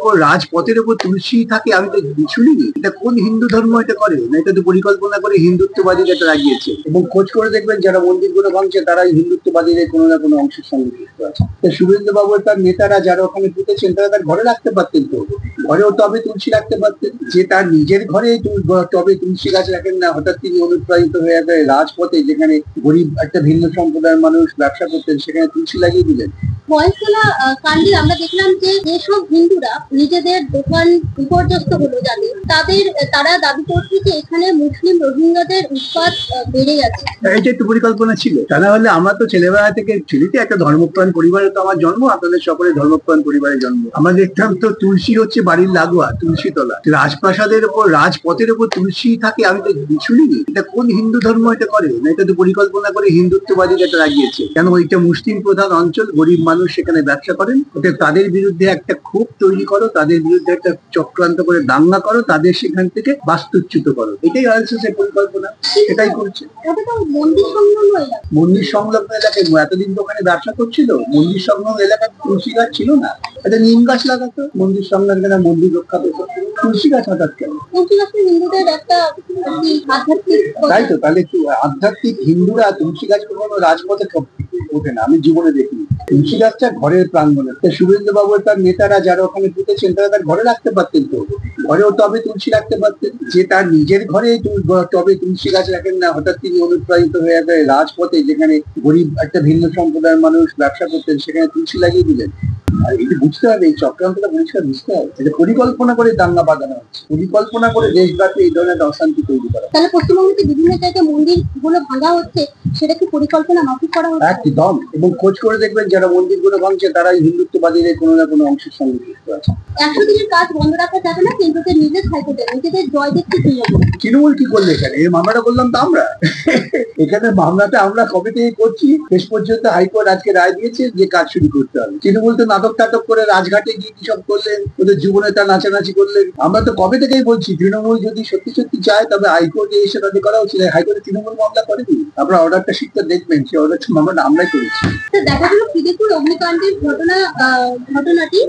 ও রাজপথের উপর তুলসী থাকে আমি তো শুনিনি। এটা কোন হিন্দু ধর্ম এটা করে না? এটা তো পরিকল্পনা করে হিন্দুত্ববাদীরা এটা লাগিয়েছে, এবং খোঁজ করে দেখবেন যারা মন্দিরগুলো ভাঙছে তারাই হিন্দুত্ববাদীদের কোনো না কোনো অংশের সঙ্গে যুক্ত আছে। তো শুভেন্দু বাবু তার নেতারা যারা ওখানে পুঁতেছেন তারা তার ঘরে রাখতে পারতেন, তো ঘরেও টবে তুলসী রাখতে পারতেন। যে তার নিজের ঘরে টবে তুলসী গাছ রাখেন না, হঠাৎ তিনি অনুপ্রাণিত হয়ে গেলে রাজপথে যেখানে গরিব একটা ভিন্ন সম্প্রদায়ের মানুষ ব্যবসা করতেন সেখানে তুলসী লাগিয়ে দিলেন। মহেশতলা কাণ্ডে আমরা দেখলাম যে যেসব হিন্দুরা নিজেদের দোকান বিপর্যস্ত হলো যাদের তারা দাবি করছে যে এখানে মুসলিম রোহিঙ্গাদের উৎপাত বেড়ে যাচ্ছে। এটা একটু পরিকল্পনা ছিল, তা না হলে আমরা তো ছেলেবেলা থেকে ছেলেতে একটা ধর্মপ্রাণ পরিবারে তো আমার জন্ম, আপনাদের সকলে ধর্মপ্রাণ পরিবারে জন্ম। আমরা দেখতাম তো তুলসী হচ্ছে বাড়ির লাগোয়া, তুলসী তলা, রাজপ্রাসাদের উপর রাজপথের উপর তুলসী থাকে আমি তো শুনিনি। এটা কোন হিন্দু ধর্ম এটা করে না? এটা তো পরিকল্পনা করে হিন্দুত্ববাদীরা এটা লাগিয়েছে। কেন ওইটা মুসলিম প্রধান অঞ্চল, গরিব মানুষ সেখানে ব্যবসা করেন, ওটা তাদের বিরুদ্ধে একটা ক্ষোভ তৈরি করো, তাদের বিরুদ্ধে একটা চক্রান্ত করে দাঙ্গা করো, তাদের সেখান থেকে বাস্তুচ্যুত করো, এটাই আরএসএস এর পরিকল্পনা, এটাই করছে। মন্দির সংলগ্ন এলাকায় এতদিন তো ওখানে ব্যবসা করছিল, মন্দির সংলগ্ন এলাকায় তুলসী গাছ ছিল না, একটা নিম গাছ লাগাতো মন্দির সংলগ্ন, মন্দির রক্ষা করতো। তুলসী গাছ হঠাৎ কেন? হিন্দুদের একটা তাই তো, তাহলে একটু আধ্যাত্মিক হিন্দুরা তুলসী গাছ কখনো রাজপথে ওঠে না, আমি জীবনে দেখিনি। তুলসী গাছটা ঘরের প্রাঙ্গণে। শুভেন্দু বাবু তার নেতারা যারা ওখানে পুঁতেছেন তারা তার ঘরে রাখতে পারতেন, তো ঘরেও টবে তুলসী রাখতে পারতেন। যে তার নিজের ঘরে টবে তুলসী গাছ রাখেন না, হঠাৎ তিনি অনুপ্রাণিত হয়ে গেলে রাজপথে যেখানে গরিব একটা ভিন্ন সম্প্রদায়ের মানুষ ব্যবসা করতেন সেখানে তুলসী লাগিয়ে দিলেন। আর এটা বুঝতে হবে, এই চক্রান্তটা পরিষ্কার বুঝতে হবে, এটা পরিকল্পনা করে দাঙ্গা বাঁধানো হচ্ছে, পরিকল্পনা করে দেশব্যাপী এই ধরনের অশান্তি তৈরি করা। তাহলে পশ্চিমবঙ্গে বিভিন্ন জায়গায় মন্দির গুলো ভাঙা হচ্ছে, সেটা কি পরিকল্পনা মাফিক করা হচ্ছে? একদম, এবং খোঁজ করে দেখবেন যারা মন্দিরগুলো ভাঙছে তারাই হিন্দুত্ববাদীদের কোনো না কোনো অংশের সঙ্গে যুক্ত আছে। 100 দিনের কাজ বন্ধ রাখা যাবে না, কিন্তু নিজের হাইকোর্টে নিজেদের জয় দেখতে তৃণমূল কি করলে এখানে? এই মামলাটা করলাম তো আমরা। এখানে মামলাটা আমরা কবে থেকে করছি, শেষ পর্যন্ত হাইকোর্ট আজকে রায় দিয়েছে যে কাজ শুরু করতে হবে। তৃণমূল তো নাটক টাটক করে রাজঘাটে গিয়ে কি সব করলেন, ওদের যুবনেতা নাচানাচি করলেন। আমরা তো কবে থেকেই বলছি তৃণমূল যদি সত্যি সত্যি চায় তবে হাইকোর্টে এসে তাদের করা উচিত। হাইকোর্টে তৃণমূল মামলা করেনি, আপনারা অর্ডারটা শিখতে দেখবেন, সে অর্ডার মামলাটা আমরাই করেছি। দেখা গেল খিদিরপুর অগ্নিকাণ্ডের ঘটনাটি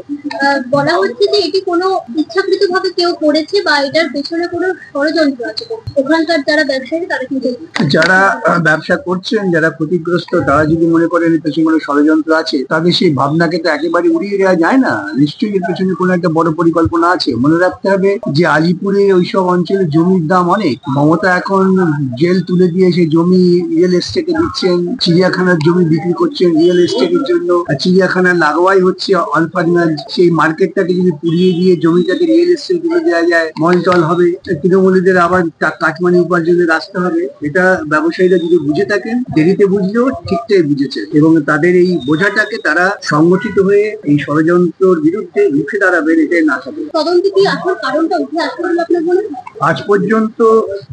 বলা হচ্ছে যে এটি কোনো ইচ্ছাকৃত ভাবে কেউ করেছে বা এটার পেছনে কোনো ষড়যন্ত্র আছে। ওখানকার যারা ব্যবসায়ী তারা কিন্তু যারা ব্যবসা করছেন, যারা ক্ষতিগ্রস্ত, তারা যদি মনে করেন এর পেছনে কোনো ষড়যন্ত্র আছে, তাদের সেই ভাবনাকে তো একেবারে উড়িয়ে দেওয়া যায় না। নিশ্চয়ই এর পেছনে কোনো একটা বড় পরিকল্পনা আছে। মনে রাখতে হবে যে আলিপুরে ওইসব অঞ্চলে জমির দাম অনেক। মমতা এখন জেল তুলে দিয়ে সেই জমি রিয়েল এস্টেটে দিচ্ছেন, চিড়িয়াখানার জমি বিক্রি করছেন রিয়েল এস্টেটের জন্য। চিড়িয়াখানার লাগোয়াই হচ্ছে আলফানগঞ্জ, সেই মার্কেটটাকে যদি পুড়িয়ে দিয়ে জমিটাকে রিয়েল এস্টেট তুলে দেওয়া যায়, মলটল হবে, তৃণমূলীদের আবার কাটমানি উপার্জনের রাস্তা হবে। এটা ব্যবসায়ীরা যদি বুঝে থাকেন, দেরিতে বুঝলেও ঠিকঠাক বুঝেছে, এবং তাদের এই বোঝাটাকে তারা সংগঠিত হয়ে এই ষড়যন্ত্রের বিরুদ্ধে রুখে দাঁড়াবেন, এটাই না থাকে। তদন্তে কি আসল কারণটা উঠে আসবে বলে আপনার মনে হয়? আজ পর্যন্ত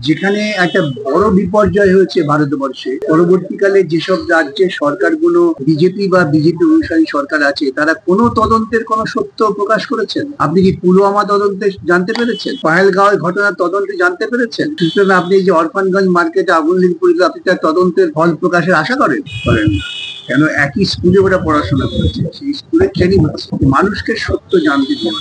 যেখানে একটা বড় বিপর্যয় হয়েছে ভারতবর্ষে, পরবর্তীকালে যেসব রাজ্যের সরকারগুলো বিজেপি বা বিজেপি অনুসারী সরকার আছে, তারা কোনো তদন্তের কোনো সত্য প্রকাশ করেছেন? আপনি কি পুলওয়ামা তদন্তে জানতে পেরেছেন? পাহেলগাঁওয়ের ঘটনার তদন্তে জানতে পেরেছেন? সুতরাং আপনি যে অরফানগঞ্জ মার্কেটে আগুন লেগে পড়ল, আপনি তার তদন্তের ফল প্রকাশের আশা করেন? না। কেন? একই স্কুলে ওরা পড়াশোনা করেছে, সেই স্কুলে ট্রেনিং হচ্ছে। মানুষকে সত্য জানতে দিও না।